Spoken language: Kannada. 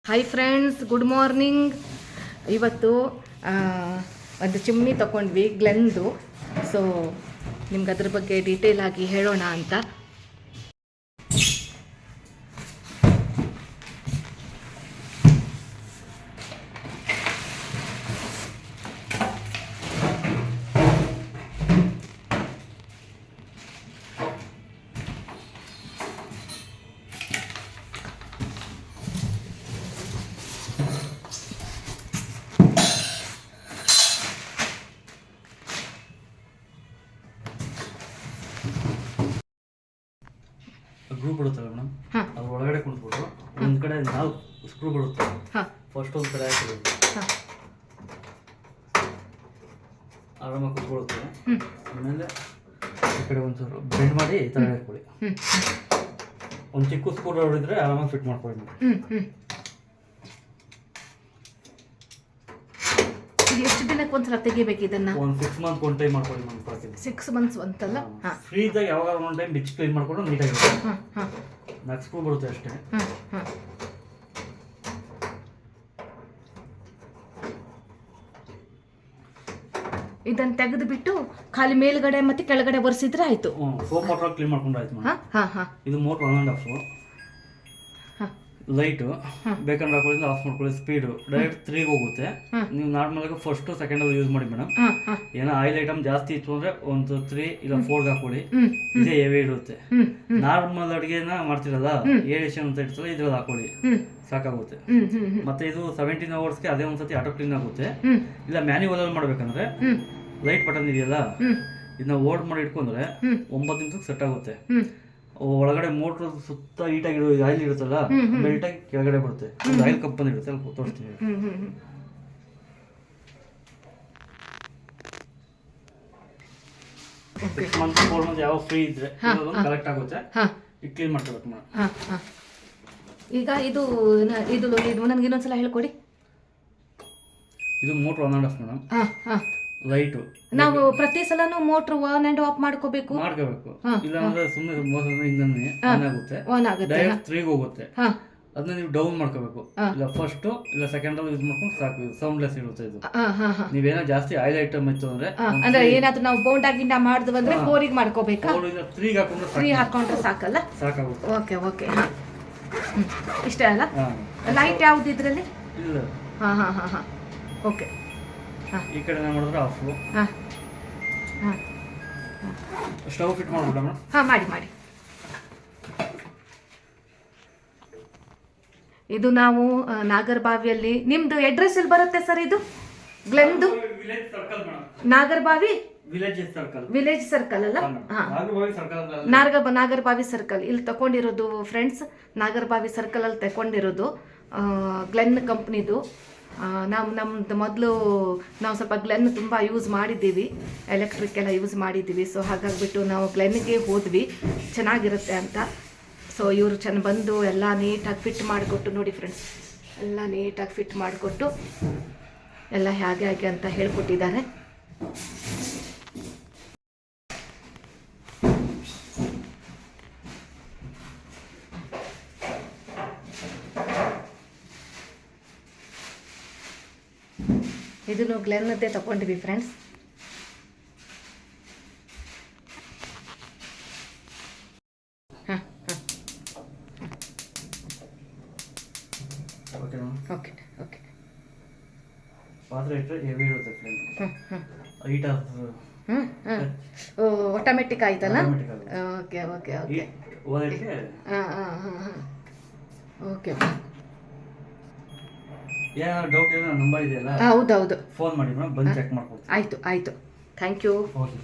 Hi friends, good morning. ಇವತ್ತು ಒಂದು ಚಿಮ್ನಿ ತಗೊಂಡ್ವಿ ಗ್ಲೆನ್ದು. ಸೊ ನಿಮ್ಗೆ ಅದ್ರ ಬಗ್ಗೆ ಡೀಟೇಲ್ ಆಗಿ ಹೇಳೋಣ ಅಂತ. ಗ್ರೂಪ್ ಬಿಡುತ್ತಲ್ಲ ಮೇಡಮ್, ಅದ್ರ ಒಳಗಡೆ ಕುಂತ್ಬಿಟ್ಟು ಒಂದು ಕಡೆ ನಾವು ಸ್ಕ್ರೂ ಬಿಡುತ್ತೆ. ಫಸ್ಟ್ ಒಂದು ಕಡೆ ಹಾಕಿದ್ರು ಆರಾಮಾಗಿ ಕುತ್ಕೊಳುತ್ತೆ. ಆಮೇಲೆ ಈ ಕಡೆ ಒಂಚೂರು ಬೆಂಡ್ ಮಾಡಿ ಈ ಥರ ಹಾಕೊಳ್ಳಿ. ಒಂದು ಚಿಕ್ಕ ಸ್ಕ್ರೂ ಹೊಡಿದ್ರೆ ಆರಾಮಾಗಿ ಫಿಟ್ ಮಾಡ್ಕೊಳ್ಳಿ ಮೇಡಮ್. ಎಷ್ಟು ದಿನಕ್ಕೆ ಒಂದ್ಸಲ ತೆಗಿಬೇಕು ಇದನ್ನ? ಒಂದು 6 ಮಂತ್ ಒಂದು ಟೈಮ್ ಮಾಡ್ಕೊಳ್ಳಿ ಮೇಡಮ್. 6 ಮಂತ್ಸ್ ಅಂತಲ್ಲ, ಫ್ರೀ ಇದ್ದಾಗ ಯಾವಾಗ ಒಂದು ಟೈಮ್ ಬಿಚ್ಚಿ ಕ್ಲೀನ್ ಮಾಡ್ಕೊಂಡು ನೀಟಾಗಿರುತ್ತೆ. 4 ಸ್ಕ್ರೂ ಬರುತ್ತೆ ಅಷ್ಟೇ. ಇದನ್ನ ತೆಗೆದು ಬಿಟ್ಟು ಖಾಲಿ ಮೇಲ್ಗಡೆ ಮತ್ತೆ ಕೆಳಗಡೆ ಒರೆಸಿದ್ರೆ ಆಯ್ತು. ಸೋಪ್ ವಾಟರ್ ಕ್ಲೀನ್ ಮಾಡ್ಕೊಂಡು ಆಯ್ತು ಮೇಡಮ್. ಇದು ಮೋಟರ್ 1.5 ಲೈಟು ಬೇಕಂದ್ರೆ ಹಾಕೊಳ್ಳಿ, ಆಫ್ ಮಾಡ್ಕೊಳ್ಳಿ. ಸ್ಪೀಡು ಡೈರೆಕ್ಟ್ 3ಗೆ ಹೋಗುತ್ತೆ. ನೀವು ನಾರ್ಮಲ್ ಆಗಿ ಫಸ್ಟ್ ಸೆಕೆಂಡ್ ಅಲ್ಲಿ ಯೂಸ್ ಮಾಡಿ ಮೇಡಮ್. ಏನೋ ಆಯಿಲ್ ಐಟಮ್ ಜಾಸ್ತಿ ಇತ್ತು ಅಂದ್ರೆ ಒಂದು 3 ಇಲ್ಲ 4ಗೆ ಹಾಕೊಳ್ಳಿ. ಇದೇ ಹೆವಿ ಇರುತ್ತೆ. ನಾರ್ಮಲ್ ಅಡುಗೆನ ಮಾಡ್ತಿರಲ್ಲ, ಏಡಿಷನ್ ಅಂತ ಇರ್ತಲ್ಲ, ಇದ್ರಲ್ಲಿ ಹಾಕೊಳ್ಳಿ, ಸಾಕಾಗುತ್ತೆ. ಮತ್ತೆ ಇದು 17 ಅವರ್ಸ್ಗೆ ಅದೇ ಒಂದ್ಸತಿ ಆಟೋ ಕ್ಲೀನ್ ಆಗುತ್ತೆ. ಇಲ್ಲ ಮ್ಯಾನ್ಯುವಲ್ ಅಲ್ಲಿ ಮಾಡ್ಬೇಕಂದ್ರೆ ಲೈಟ್ ಬಟನ್ ಇದೆಯಲ್ಲ, ಇದನ್ನ ಓಡ್ ಮಾಡಿ ಇಟ್ಕೊಂಡ್ರೆ 9 ನಿಮಿಷಕ್ಕೆ ಸೆಟ್ ಆಗುತ್ತೆ. ಒಳಗಡೆ ಮೋಟ್ರ್ ಸುತ್ತ ಹೀಟಾಗಿರೋ ಆಯಿಲ್ ಇರುತ್ತಲ್ಲ, ಮೆಲ್ಟ್ ಆಗಿ ಕೆಳಗಡೆ ಬರುತ್ತೆ. ಒಂದು ಆಯಿಲ್ ಕಪ್ ಬಂದಿರುತ್ತೆ, ಅಲ್ಲಿ ತೋರಿಸ್ತೀನಿ. 6 ಮಂತ್ 4 ಮಂತ್ ಯಾವ ಫ್ರೀ ಇದ್ರೆ ಕರೆಕ್ಟ್ ಆಗುತ್ತೆ. ಈಗ ಕ್ಲೀನ್ ಮಾಡ್ಕೋಬೇಕು ಮೇಡಮ್. ಈಗ ಇದು ನನಗೆ ಇನ್ನೊಂದ್ಸಲ ಹೇಳ್ಕೊಡಿ. ಇದು ಮೋಟ್ರ್ 1.5 ಮೇಡಮ್. ಲೈಟು ನಾವು ಪ್ರತಿ ಸಲನೂ ಮೋಟ್ರ್ ಆನ್ ಅಂಡ್ ಆಫ್ ಮಾಡ್ಕೋಬೇಕು. ಇಲ್ಲ ಅಂದ್ರೆ ಸುಮ್ಮನೆ ಇಂಧನ ಆನ್ ಆಗುತ್ತೆ. ಡೈರೆಕ್ಟ್ 3ಗೆ ಹೋಗುತ್ತೆ. ಅದನ್ನ ನೀವು ಡೌನ್ ಮಾಡ್ಕೋಬೇಕು. ಇಲ್ಲ ಫಸ್ಟ್ ಇಲ್ಲ ಸೆಕೆಂಡ್ ಅಲ್ಲಿ ಯೂಸ್ ಮಾಡ್ಕೊಂಡು ಸಾಕು. ಸೌಂಡ್ಲೆಸ್ ಇರುತ್ತೆ ಇದು. ನೀವೇನೋ ಜಾಸ್ತಿ ಆಯಿಲ್ ಐಟಮ್ ಇತ್ತು ಅಂದ್ರೆ ಏನಾದ್ರೂ ನಾವು ಬೋಂಡಾ ಗಿಂಡ ಮಾಡಿದ್ವಿ ಅಂದ್ರೆ 4ಗೆ ಮಾಡ್ಕೋಬೇಕಾ? 3 ಹಾಕೊಂಡ್ರೆ ಸಾಕಲ್ಲ? ಸಾಕಾಗುತ್ತೆ. Okay okay. ಇಷ್ಟೇ ಅಲ್ಲ? ಲೈಟ್ ಯಾವ್ದು ಇದ್ರಲ್ಲಿ? ಇಲ್ಲ. ಓಕೆ. ಈ ಕಡೆ ಮಾಡಿದ್ರೆ ಆಫ್. ಸ್ಟವ್ ಫಿಟ್ ಮಾಡ್ಬಿಡ ಮೇಡಮ್. ಮಾಡಿ. ಇದು ನಾವು ನಾಗರಬಾವಿಯಲ್ಲಿ, ನಿಮ್ದು ಅಡ್ರೆಸ್ ಎಲ್ಲಿ ಬರುತ್ತೆ ಸರ್? ಇದು ಗ್ಲೆನ್ದು ನಾಗರಬಾವಿ ವಿಲೇಜ್ ಸರ್ಕಲ್ ಅಲ್ಲ? ನಾಗರಬಾವಿ ಸರ್ಕಲ್ ಇಲ್ಲಿ ತಗೊಂಡಿರೋದು ಫ್ರೆಂಡ್ಸ್. ನಾಗರಬಾವಿ ಸರ್ಕಲ್ ಅಲ್ಲಿ ತಗೊಂಡಿರೋದು ಗ್ಲೆನ್ ಕಂಪ್ನಿದು. ನಮ್ದು ಮೊದಲು ನಾವು ಸ್ವಲ್ಪ ಗ್ಲೆನ್ ತುಂಬ ಯೂಸ್ ಮಾಡಿದ್ದೀವಿ, ಎಲೆಕ್ಟ್ರಿಕ್ ಎಲ್ಲ ಯೂಸ್ ಮಾಡಿದ್ದೀವಿ. ಸೊ ಹಾಗಾಗಿಬಿಟ್ಟು ನಾವು ಗ್ಲೆನ್ಗೆ ಹೋದ್ವಿ, ಚೆನ್ನಾಗಿರುತ್ತೆ ಅಂತ. ಸೊ ಇವರು ಬಂದು ಎಲ್ಲ ನೀಟಾಗಿ ಫಿಟ್ ಮಾಡಿಕೊಟ್ಟು, ನೋಡಿ ಫ್ರೆಂಡ್ಸ್, ಎಲ್ಲ ನೀಟಾಗಿ ಫಿಟ್ ಮಾಡಿಕೊಟ್ಟು ಎಲ್ಲ ಹೇಗೆ ಅಂತ ಹೇಳ್ಕೊಟ್ಟಿದ್ದಾರೆ. ಇದನ್ನು ಗ್ಲೆನ್ನದ್ದೇ ತಗೊಂಡ್ವಿ ಫ್ರೆಂಡ್ಸ್. ಓಕೆ. ಪಾತ್ರೆ ಇಟ್ಟರೆ ಹೆವಿ ಇರುತ್ತೆ ಫ್ರೆಂಡ್. ಆಟೋಮೆಟಿಕ್ ಆಯ್ತಲ್ಲ? ಓಕೆ. ಓಕೆ. ಏನಾದ್ರು ಡೌಟ್ ಇದೆ, ನಂಬರ್ ಇದೆಯಲ್ಲ, ಹೌದೌದು, ಫೋನ್ ಮಾಡಿ ಮೇಡಮ್, ಬಂದು ಚೆಕ್ ಮಾಡ್ಕೊಡ್ತೀನಿ. ಆಯ್ತು. Thank you. ಓಕೆ.